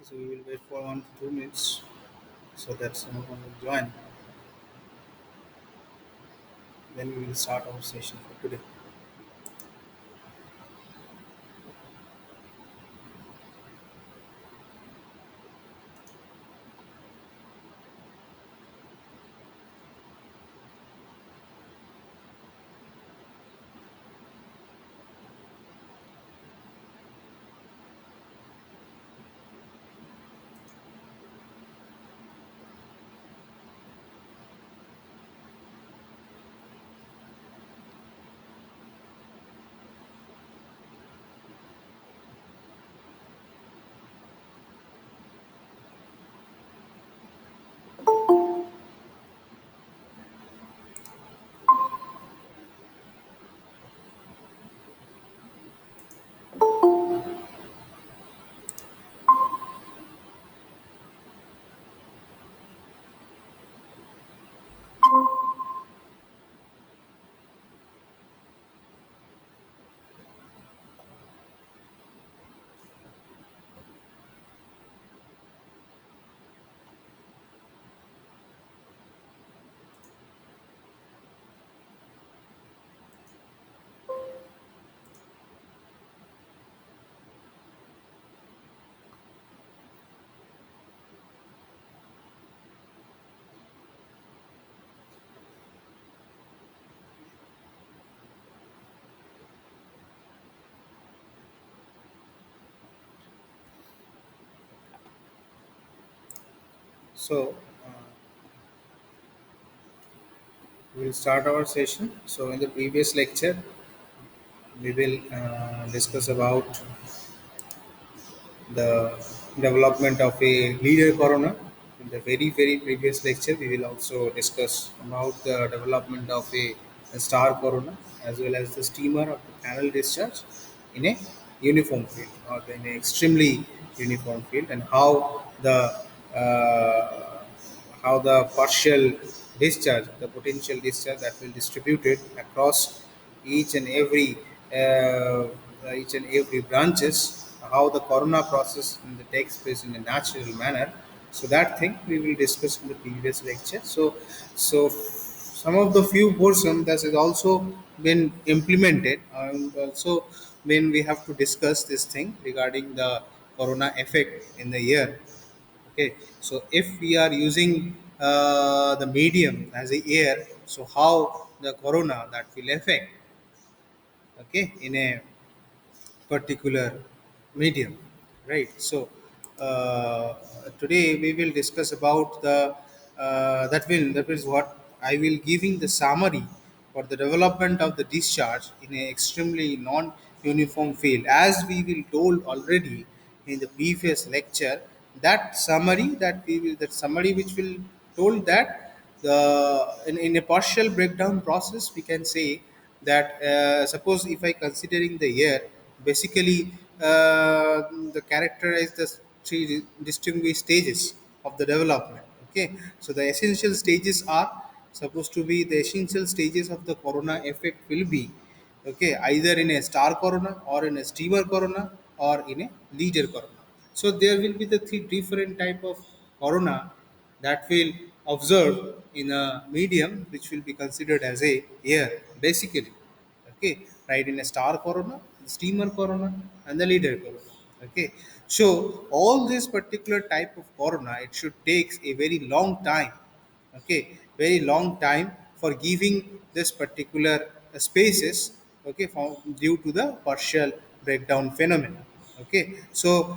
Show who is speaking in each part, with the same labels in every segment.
Speaker 1: So we will wait for 1 to 2 minutes so that someone will join. Then we will start our session for today. So we will start our session. So in the previous lecture, we will discuss about the development of a leader corona. In the very previous lecture, we will also discuss about the development of a star corona as well as the steamer of the canal discharge in a uniform field or in an extremely uniform field, and uh, how the partial discharge, the potential discharge that will distributed across each and every branches, how the corona process takes place in a natural manner. So that thing we will discuss in the previous lecture. So some of the few portion that has also been implemented, and also when we have to discuss this thing regarding the corona effect in the year. Okay, so if we are using the medium as a air, so how the corona that will affect, okay, in a particular medium, right? So uh, today we will discuss about the that is what I will giving the summary for the development of the discharge in a extremely non-uniform field, as we will told already in the previous lecture. That summary which will told that in a partial breakdown process, we can say that suppose if I considering the year, basically the characterize the three distinguished stages of the development. Okay, so the essential stages are supposed to be the essential stages of the corona effect will be, okay, either in a star corona or in a steamer corona or in a leader corona. So there will be the three different type of corona that will observe in a medium which will be considered as a air, basically. Okay, right, in a star corona, the steamer corona, and the leader corona. Okay, so all this particular type of corona, it should takes a very long time. Okay, very long time for giving this particular spaces. Okay, due to the partial breakdown phenomena. Okay, so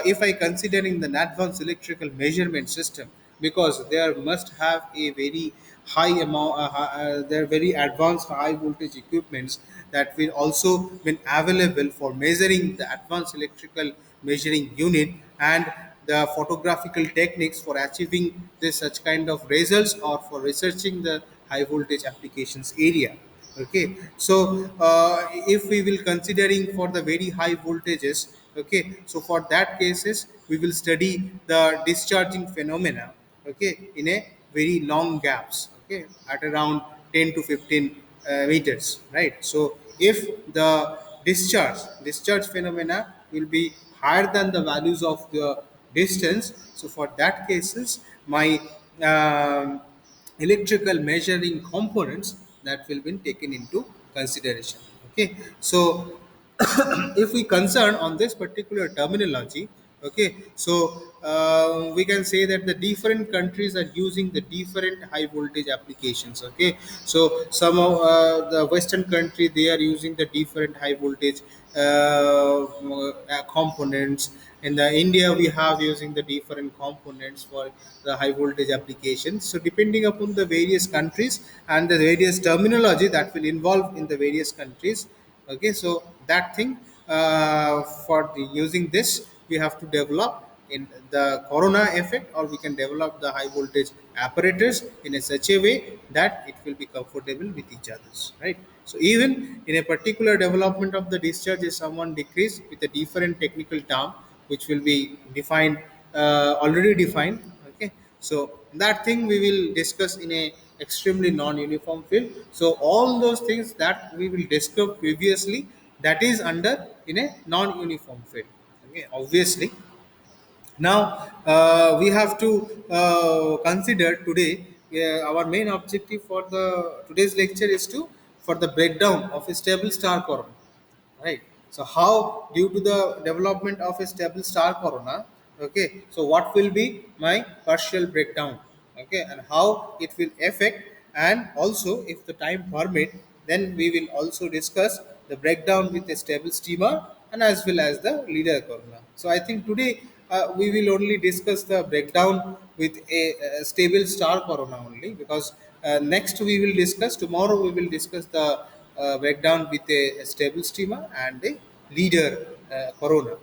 Speaker 1: if I considering the advanced electrical measurement system, because there must have a very high amount, they're very advanced high voltage equipments that will also been available for measuring the advanced electrical measuring unit and the photographical techniques for achieving this such kind of results or for researching the high voltage applications area. Okay, so if we will considering for the very high voltages, okay, so for that cases we will study the discharging phenomena, okay, in a very long gaps, okay, at around 10 to 15 meters, right? So if the discharge phenomena will be higher than the values of the distance. So for that cases, my um, electrical measuring components that will be taken into consideration. Okay, so if we concern on this particular terminology, okay, so we can say that the different countries are using the different high voltage applications. Okay, so some of the western country, they are using the different high voltage components. In the India, we have using the different components for the high voltage applications. So depending upon the various countries and the various terminology that will involve in the various countries. Okay, so that thing, for using this, we have to develop in the corona effect, or we can develop the high voltage apparatus in a such a way that it will be comfortable with each others, right? So even in a particular development of the discharge, if someone decrease with a different technical term which will be defined, already defined. Okay, so that thing we will discuss in a extremely non-uniform field. So all those things that we will discuss previously, that is under in a non-uniform field. Okay, obviously. Now we have to consider today, our main objective for the today's lecture is to for the breakdown of a stable star corona, right? So how, due to the development of a stable star corona, okay, so what will be my partial breakdown, okay, and how it will affect, and also if the time permit, then we will also discuss the breakdown with a stable steamer and as well as the leader corona. So I think today we will only discuss the breakdown with a stable star corona only, because next we will discuss, tomorrow we will discuss the breakdown with a stable steamer and a leader corona,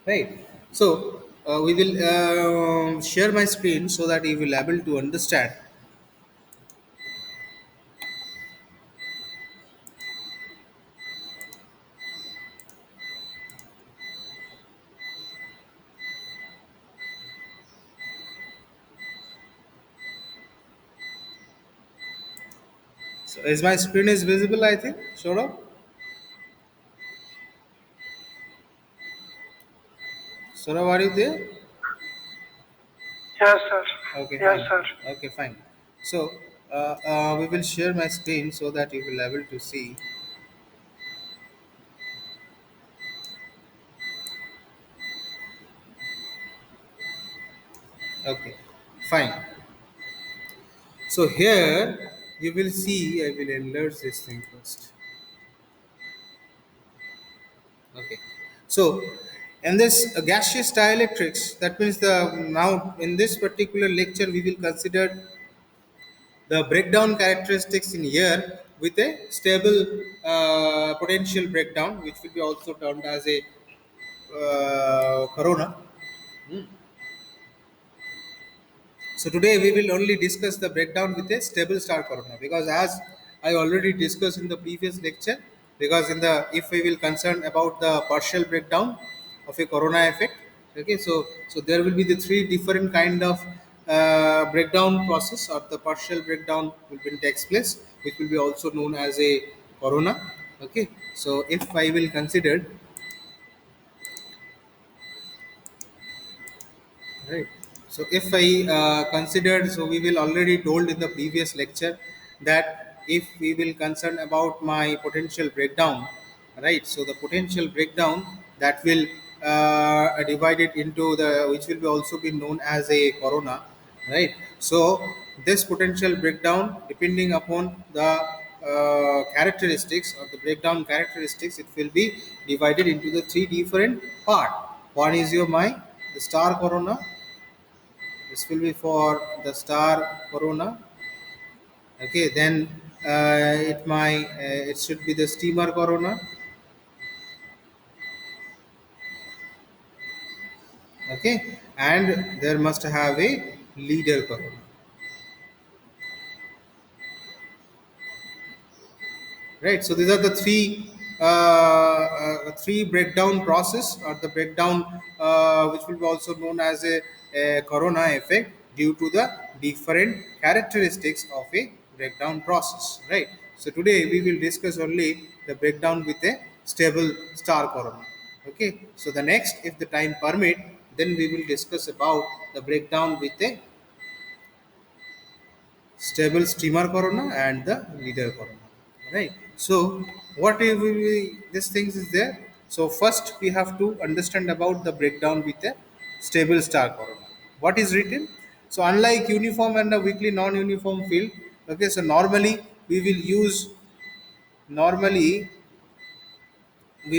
Speaker 1: right? So we will share my screen so that you will able to understand. So is my screen is visible, I think, sort of. Sort of, are you there?
Speaker 2: Yes, sir.
Speaker 1: Okay,
Speaker 2: Yes,
Speaker 1: fine.
Speaker 2: sir.
Speaker 1: Okay, fine. So we will share my screen so that you will able to see. Okay, fine. So here you will see, I will enlarge this thing first. Okay. So in this gaseous dielectrics, that means the now in this particular lecture we will consider the breakdown characteristics in air with a stable potential breakdown, which will be also termed as a corona. So today we will only discuss the breakdown with a stable star corona, because as I already discussed in the previous lecture, because in the if we will concern about the partial breakdown of a corona effect, okay, so there will be the three different kind of breakdown process, or the partial breakdown will be takes place, which will be also known as a corona. Okay, so if I will consider, right. So if I considered, so we will already told in the previous lecture that if we will concern about my potential breakdown, right? So the potential breakdown that will divide it into the, which will be also be known as a corona, right? So this potential breakdown, depending upon the characteristics or the breakdown characteristics, it will be divided into the three different part. One is your my the star corona. This will be for the star corona. Okay, then it should be the steamer corona. Okay, and there must have a leader corona. Right, so these are the three breakdown process, or the breakdown which will be also known as a corona effect, due to the different characteristics of a breakdown process, right? So today we will discuss only the breakdown with a stable star corona. Okay, so the next, if the time permit, then we will discuss about the breakdown with a stable streamer corona and the leader corona. Right. So what will be these things is there. So first we have to understand about the breakdown with a stable star corona. What is written? So unlike uniform and a weakly non-uniform field, okay. So normally we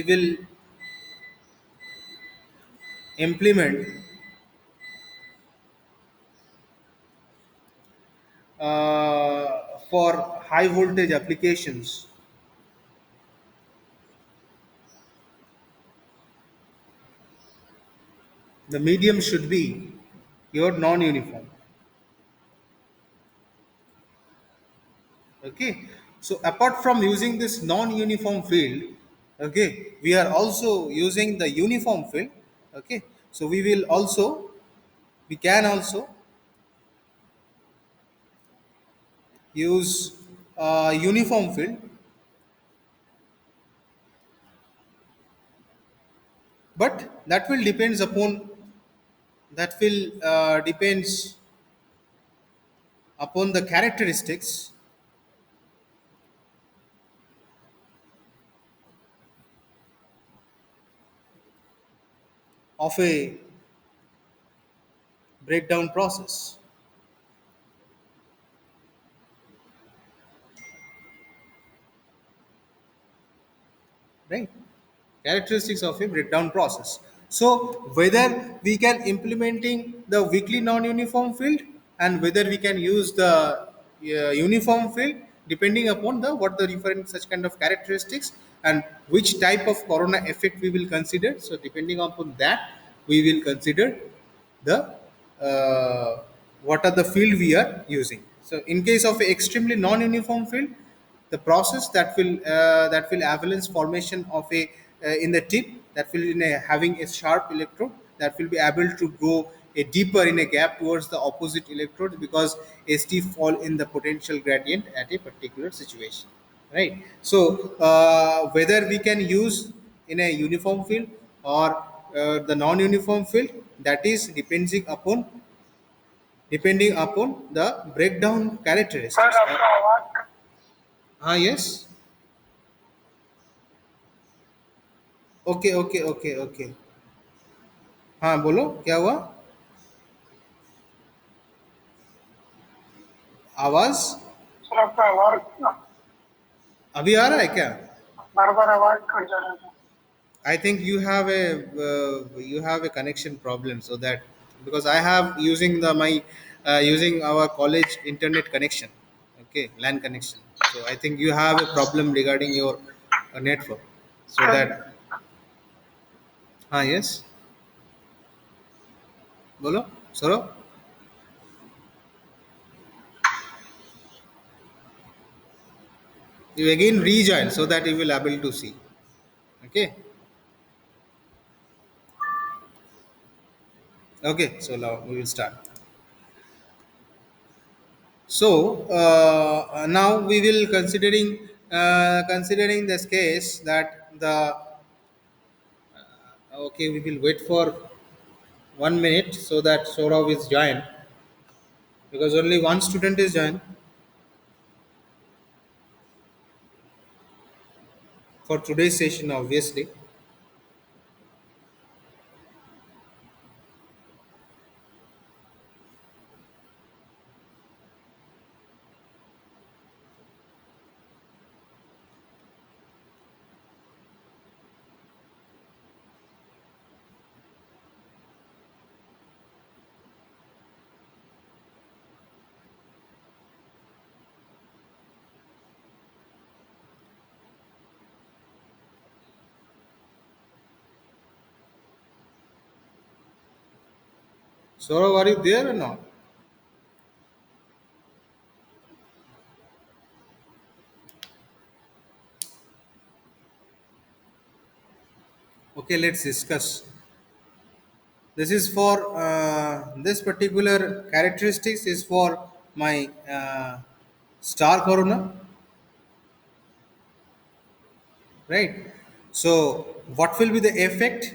Speaker 1: will implement for high voltage applications. The medium should be your non-uniform. Okay. So apart from using this non-uniform field, okay, we are also using the uniform field. Okay. So we can also use uniform field, but that will depends upon the characteristics of a breakdown process. Right, characteristics of a breakdown process. So whether we can implementing the weakly non-uniform field and whether we can use the uniform field, depending upon the what the different such kind of characteristics and which type of corona effect we will consider. So depending upon that, we will consider the what are the field we are using. So in case of a extremely non-uniform field, the process that will avalanche formation of a in the tip, that will having a sharp electrode that will be able to go a deeper in a gap towards the opposite electrode, because ST fall in the potential gradient at a particular situation. Right. So whether we can use in a uniform field or the non-uniform field, that is depending upon the breakdown characteristics. Yes. Okay okay okay okay. हाँ बोलो क्या हुआ. आवाज
Speaker 2: sir आपका आवाज
Speaker 1: अभी आ रहा है क्या.
Speaker 2: बार बार आवाज कट जा रहा था.
Speaker 1: I think you have a connection problem, so that because I have using the my using our college internet connection, okay, LAN connection. So I think you have a problem regarding your network. So
Speaker 2: sir
Speaker 1: that yes, बोलो सरो. You again rejoin so that you will able to see. Okay. Okay. So now we will start. So now we will considering this case that the okay, we will wait for 1 minute so that Saurav is joined, because only one student is joined for today's session obviously. Saurav, are you there or not? Okay, let's discuss. This is for this particular characteristics is for my star corona, right? So what will be the effect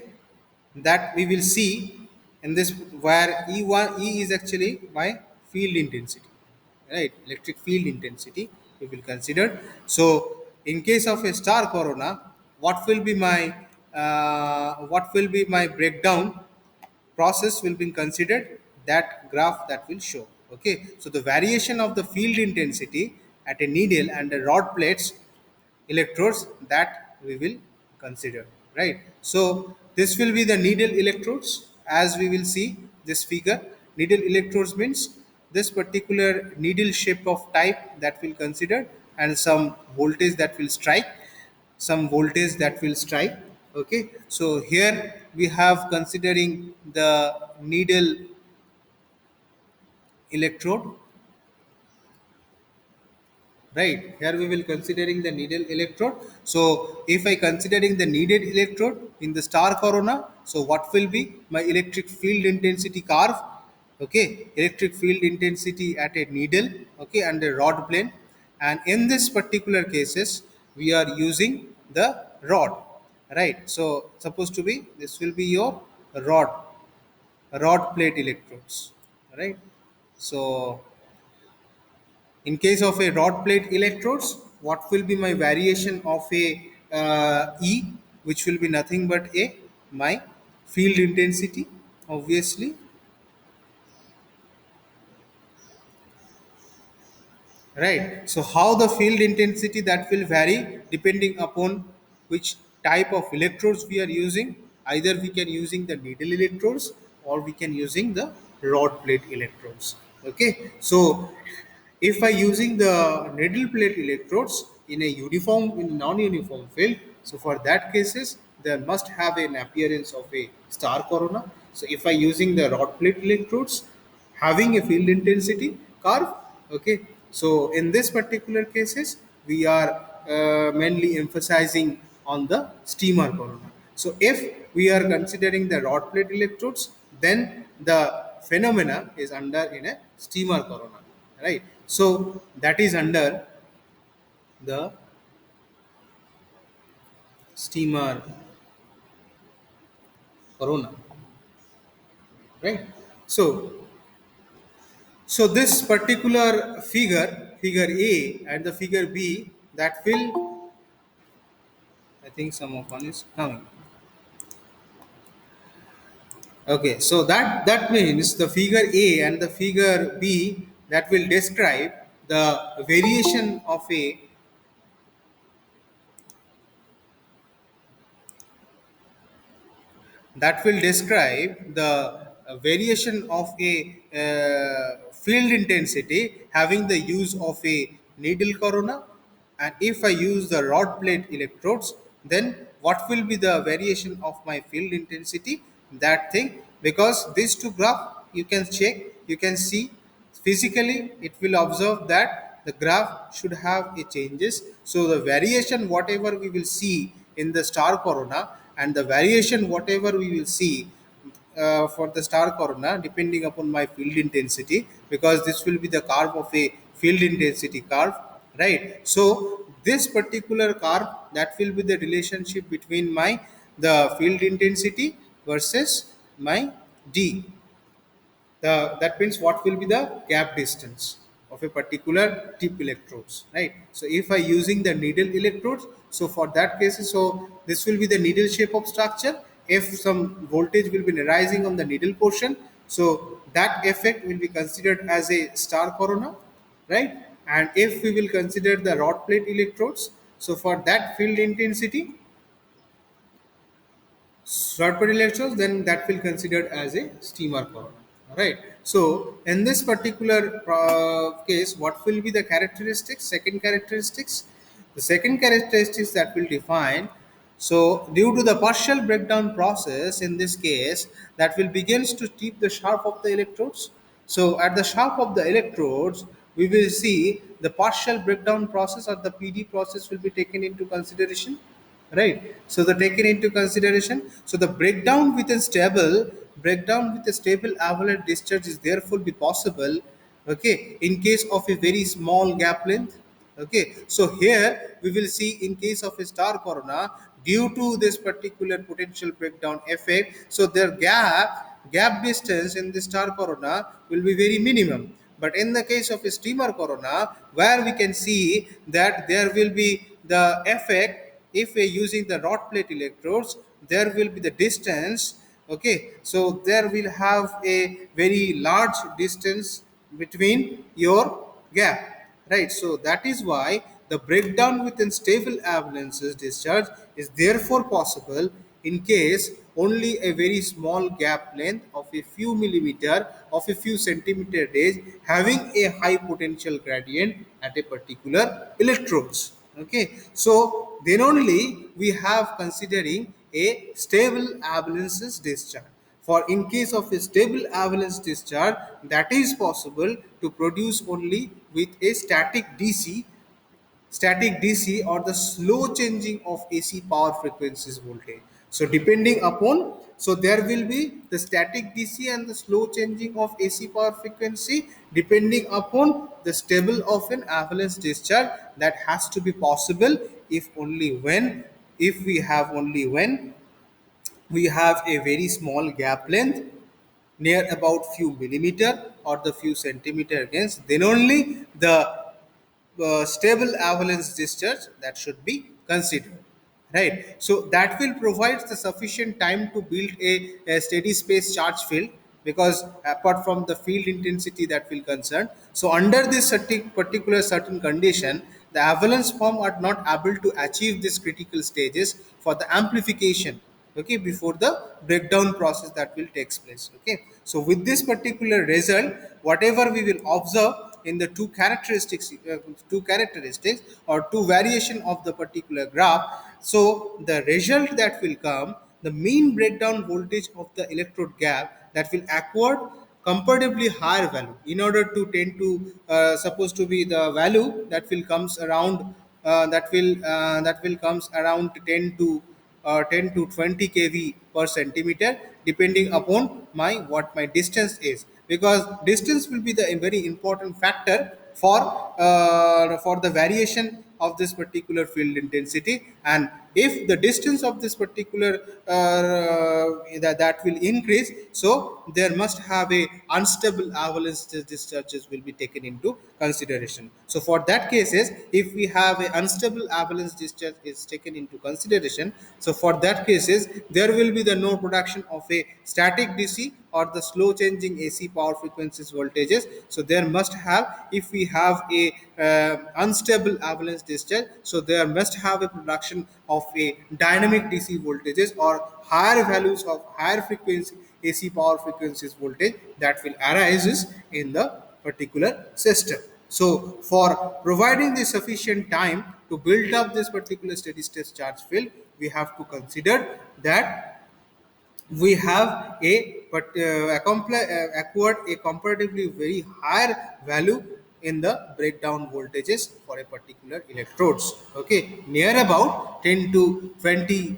Speaker 1: that we will see in this, where E is actually my field intensity, right? Electric field intensity we will consider. So in case of a star corona, what will be my breakdown process will be considered, that graph that will show. Okay, so the variation of the field intensity at a needle and a rod plates electrodes that we will consider, right? So this will be the needle electrodes. As we will see this figure, needle electrodes means this particular needle shape of type that will consider, and some voltage that will strike, okay. So here we have considering the needle electrode, right? Here we will considering the needle electrode. So if I considering the needle electrode in the star corona, so what will be my electric field intensity curve? Okay, electric field intensity at a needle, okay, and a rod plane. And in this particular cases we are using the rod, right? So supposed to be this will be your rod rod plate electrodes, right? So in case of a rod plate electrodes, what will be my variation of a E, which will be nothing but a my field intensity, obviously, right? So how the field intensity that will vary depending upon which type of electrodes we are using. Either we can using the needle electrodes or we can using the rod plate electrodes. Okay, so if I using the needle plate electrodes in a uniform in non-uniform field, so for that cases there must have an appearance of a star corona. So if I using the rod plate electrodes having a field intensity curve, okay, so in this particular cases we are mainly emphasizing on the steamer corona. So if we are considering the rod plate electrodes, then the phenomena is under in a steamer corona, right? So that is under the steamer corona, right? So this particular figure A and the figure B, that will, I think some of one is coming. Okay, so that means the figure A and the figure B that will describe the variation of a, that will describe the variation of a field intensity having the use of a needle corona. And if I use the rod plate electrodes, then what will be the variation of my field intensity, that thing. Because these two graph you can check, you can see physically it will observe that the graph should have a changes. So the variation whatever we will see in the star corona and the variation whatever we will see for the star corona depending upon my field intensity, because this will be the curve of a field intensity curve, right? So this particular curve, that will be the relationship between my the field intensity versus my d. That means what will be the gap distance of a particular tip electrodes, right? So if I using the needle electrodes, so for that case, so this will be the needle shape of structure. If some voltage will be rising on the needle portion, so that effect will be considered as a star corona, right? And if we will consider the rod plate electrodes, so for that field intensity short-put electrodes, then that will considered as a steamer corona, right? So in this particular case, what will be the characteristics? Second characteristics, the second characteristics that will define. So due to the partial breakdown process in this case, that will begins to tip the sharp of the electrodes. So at the sharp of the electrodes, we will see the partial breakdown process or the PD process will be taken into consideration, right? So the taken into consideration, so the breakdown with a stable avalanche discharge is therefore be possible, okay, in case of a very small gap length, Okay, so here we will see in case of a star corona, due to this particular potential breakdown effect, so their gap distance in the star corona will be very minimum. But in the case of a streamer corona, where we can see that there will be the effect, if we're using the rod plate electrodes, there will be the distance. Okay, so there will have a very large distance between your gap, right? So that is why the breakdown within stable avalanches discharge is therefore possible in case only a very small gap length of a few millimeter of a few centimeter range having a high potential gradient at a particular electrodes. Okay, so then only we have considering a stable avalanches discharge. For in case of a stable avalanche discharge, that is possible to produce only with a static DC or the slow changing of AC power frequencies voltage. So depending upon, so there will be the static DC and the slow changing of AC power frequency depending upon the stable of an avalanche discharge, that has to be possible if only when, if we have only when we have a very small gap length near about few millimeter or the few centimeter against, then only the stable avalanche discharge that should be considered, right? So that will provide the sufficient time to build a steady space charge field, because apart from the field intensity that will concern, so under this particular certain condition, the avalanche form are not able to achieve these critical stages for the amplification, okay, before the breakdown process that will takes place. Okay, so with this particular result, whatever we will observe in the two characteristics or two variation of the particular graph, so the result that will come, the mean breakdown voltage of the electrode gap that will accord comparatively higher value in order to tend to supposed to be the value that will comes around that will comes around 10 to 20 kV per centimeter, depending upon my what my distance is, because distance will be the a very important factor for the variation of this particular field intensity. And if the distance of this particular that will increase, so there must have a unstable avalanche discharges will be taken into consideration. So for that cases, if we have a unstable avalanche discharge is taken into consideration, so for that cases there will be the no production of a static DC or the slow changing AC power frequencies voltages. So there must have, if we have a unstable avalanche discharge, so there must have a production of a dynamic DC voltages or higher values of higher frequency AC power frequencies voltage that will arises in the particular system. So for providing the sufficient time to build up this particular steady state charge field, we have to consider that we have a acquired a comparatively very higher value in the breakdown voltages for a particular electrodes. Okay, near about 10 to 20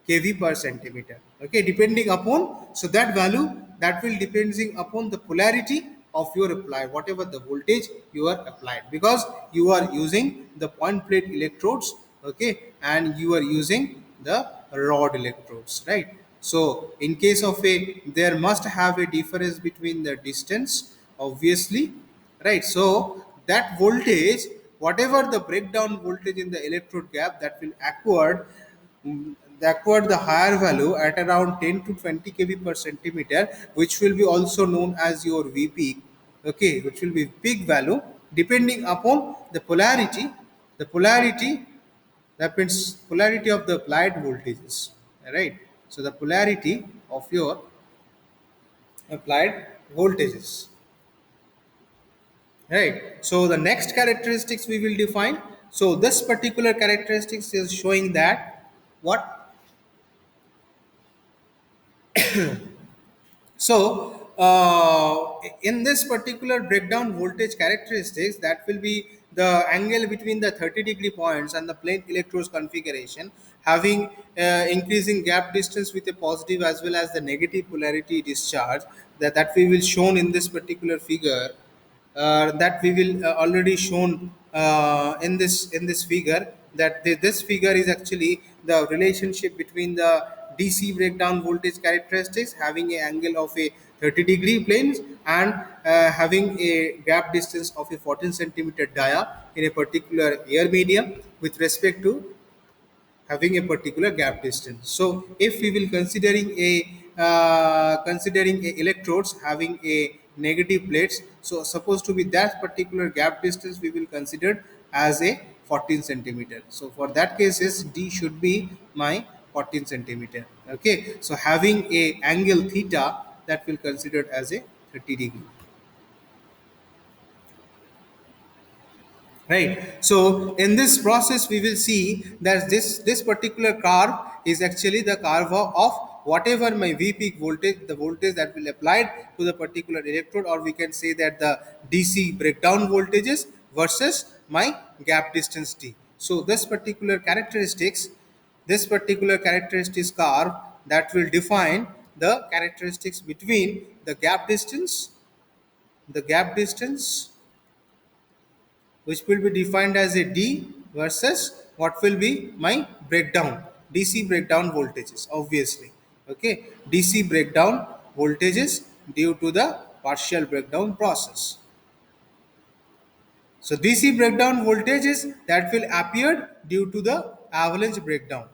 Speaker 1: kV per centimeter. Okay, depending upon, so that value that will depending upon the polarity of your apply, whatever the voltage you are applied, because you are using the point plate electrodes. Okay, and you are using the rod electrodes, right? So in case of a, there must have a difference between the distance, obviously, right? So that voltage, whatever the breakdown voltage in the electrode gap, that will acquired the higher value at around 10 to 20 kV per centimeter, which will be also known as your V peak. Okay, which will be peak value depending upon the polarity, that means polarity of the applied voltages, right? So the polarity of your applied voltages, right? So the next characteristics we will define. So this particular characteristics is showing that what. So, in this particular breakdown voltage characteristics, that will be the angle between the 30-degree points and the plane electrodes configuration, having increasing gap distance with a positive as well as the negative polarity discharge, that we will shown in this particular figure, that we will already shown in this figure, that this figure is actually the relationship between the DC breakdown voltage characteristics having an angle of a 30-degree planes, and having a gap distance of a 14 centimeter dia in a particular air medium with respect to having a particular gap distance. So if we will considering a electrodes having a negative plates, so supposed to be that particular gap distance we will consider as a 14 centimeter. So for that cases D should be my 14 centimeter. Okay, so having a angle theta, that will considered as a 30-degree. Right. So in this process we will see that this particular curve is actually the curve of whatever my V peak voltage, the voltage that will applied to the particular electrode, or we can say that the DC breakdown voltages versus my gap distance T. So this particular characteristics curve that will define the characteristics between the gap distance which will be defined as a D versus what will be my breakdown, DC breakdown voltages, obviously. Okay, DC breakdown voltages due to the partial breakdown process. So DC breakdown voltages that will appear due to the avalanche breakdown.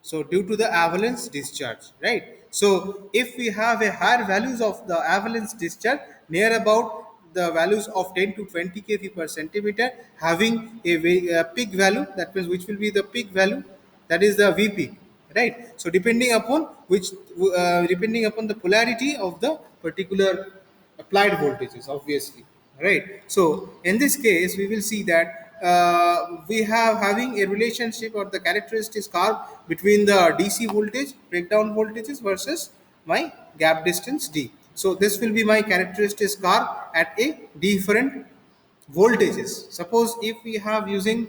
Speaker 1: So due to the avalanche discharge, right? So if we have a higher values of the avalanche discharge near about the values of 10 to 20 kV per centimeter, having a peak value, that means which will be the peak value, that is the V peak, right? So depending upon the polarity of the particular applied voltages, obviously, right? So in this case we will see that we have having a relationship or the characteristics curve between the DC voltage breakdown voltages versus my gap distance D. So this will be my characteristics curve at a different voltages. Suppose if we have using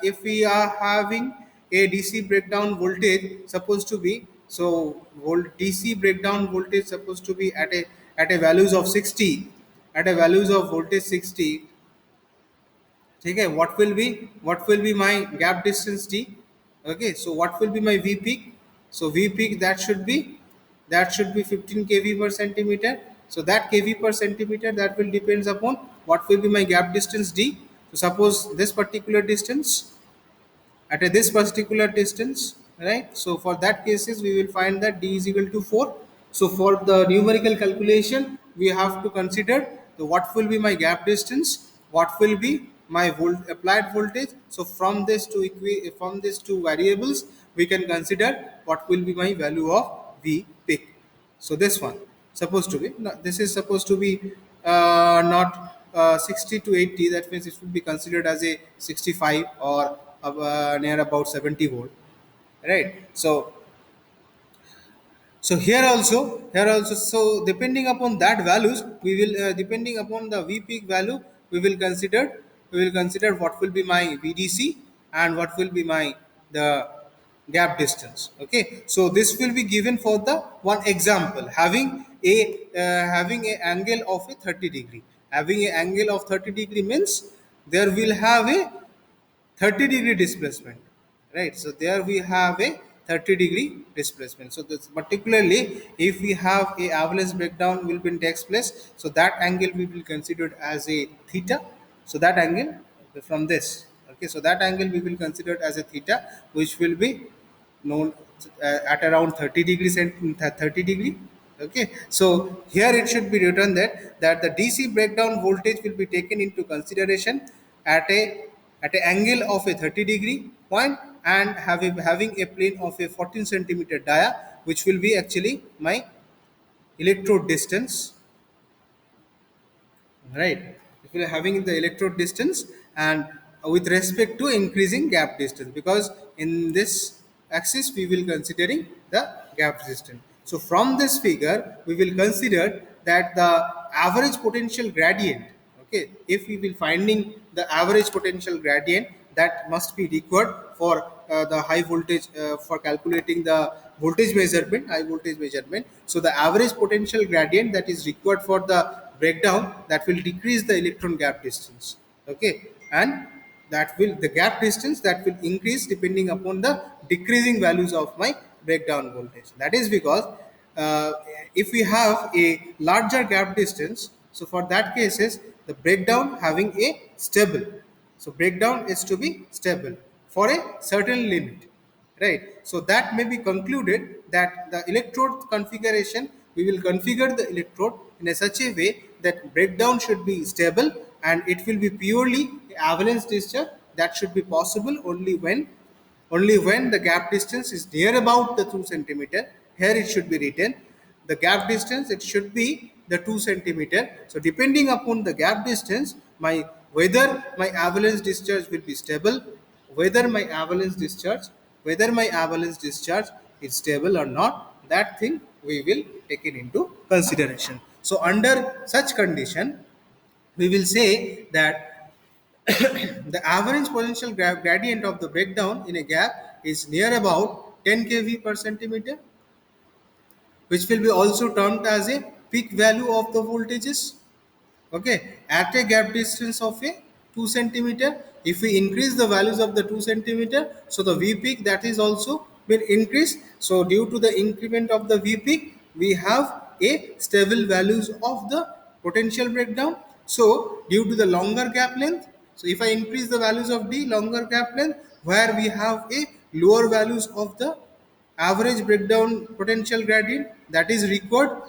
Speaker 1: if we are having a DC breakdown voltage supposed to be, so DC breakdown voltage supposed to be at a values of 60, at a values of voltage 60. Okay, what will be my gap distance T? Okay, so what will be my V peak? So V peak, that should be 15 kV per centimeter. So that kV per centimeter, that will depends upon what will be my gap distance D. So suppose this particular distance, at this particular distance, right? So for that cases we will find that D is equal to 4. So for the numerical calculation we have to consider the what will be my gap distance, what will be my applied voltage. So from these two variables we can consider what will be my value of V peak. So this one supposed to be, no, this is supposed to be not 60 to 80, that means it should be considered as a 65 or near about 70 volt, right? So here also, so depending upon that values we will depending upon the V peak value we will consider what will be my VDC and what will be my the gap distance. Okay, so this will be given for the one example having a angle of a 30-degree. Having a angle of 30-degree means there will have a 30-degree displacement, right? So there we have a 30-degree displacement. So this particularly if we have a avalanche breakdown will be takes place, so that angle we will consider as a theta. So that angle from this, okay, so that angle we will consider as a theta, which will be known at around 30 degree. Okay, so here it should be written that the DC breakdown voltage will be taken into consideration at a angle of a 30-degree point, and having a plane of a 14 centimeter dia, which will be actually my electrode distance, right? If we are having the electrode distance and with respect to increasing gap distance, because in this axis we will considering the gap distance. So from this figure we will consider that the average potential gradient. Okay, if we will finding the average potential gradient that must be required for the high voltage for calculating the high voltage measurement. So the average potential gradient that is required for the breakdown, that will decrease the electron gap distance. Okay, and that will the gap distance that will increase depending upon the decreasing values of my breakdown voltage. That is because uh, if we have a larger gap distance, so for that cases the breakdown having a stable, so breakdown is to be stable for a certain limit, right? So that may be concluded that the electrode configuration, we will configure the electrode in a such a way that breakdown should be stable and it will be purely avalanche discharge. That should be possible only when the gap distance is near about the 2 centimeter. Here it should be written the gap distance, it should be the 2 centimeter. So depending upon the gap distance, my whether my avalanche discharge will be stable, whether my avalanche discharge whether my avalanche discharge is stable or not, that thing we will take it into consideration. So under such condition, we will say that the average potential gradient of the breakdown in a gap is near about 10 kV per centimeter, which will be also termed as a peak value of the voltages. Okay, at a gap distance of a 2 centimeter, if we increase the values of the 2 centimeter, so the V peak that is also will increase. So due to the increment of the V peak, we have a stable values of the potential breakdown. So due to the longer gap length, so if I increase the values of D longer gap length, where we have a lower values of the average breakdown potential gradient that is required,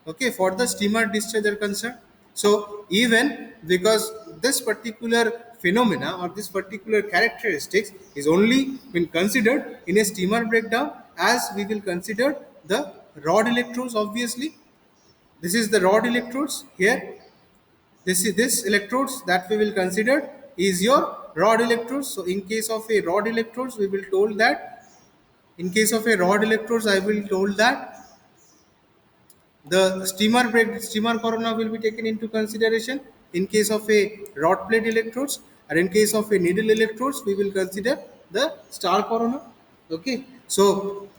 Speaker 1: okay, for the steamer discharge are concerned. So even because this particular phenomena or this particular characteristics is only been considered in a steamer breakdown, as we will consider the rod electrodes. Obviously this is the rod electrodes here. This electrodes that we will consider is your rod electrodes. So in case of a rod electrodes, we will told that in case of a rod electrodes, I will told that the steamer corona will be taken into consideration. In case of a rod plate electrodes, and in case of a needle electrodes, we will consider the star corona. Okay, so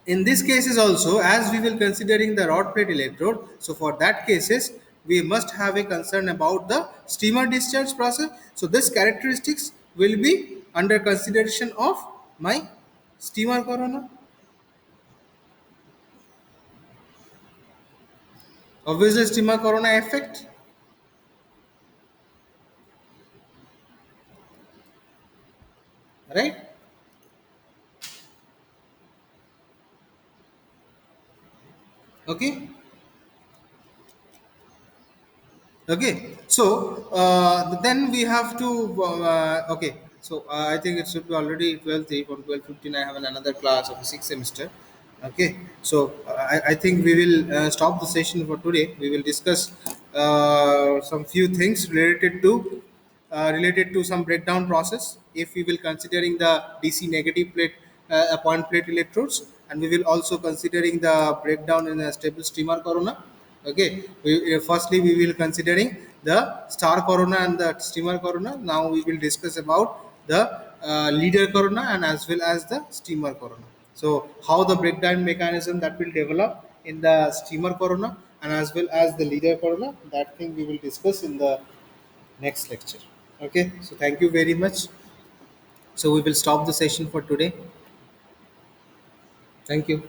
Speaker 1: in this cases also, as we will considering the rod plate electrode, so for that cases we must have a concern about the steamer discharge process. So this characteristics will be under consideration of my steamer corona. Obviously, steamer corona effect, right? Okay, okay. So then we have to. Okay, so I think it should be already 12:03. From 12:15, I have another class of the sixth semester. Okay, so I think we will stop the session for today. We will discuss some few things related to some breakdown process. If we will considering the DC negative plate, point plate electrodes, and we will also considering the breakdown in a stable steamer corona. Okay, firstly we will considering the star corona and the steamer corona. Now we will discuss about the leader corona and as well as the steamer corona. So how the breakdown mechanism that will develop in the steamer corona and as well as the leader corona, that thing we will discuss in the next lecture. Okay, so thank you very much. So we will stop the session for today. Thank you.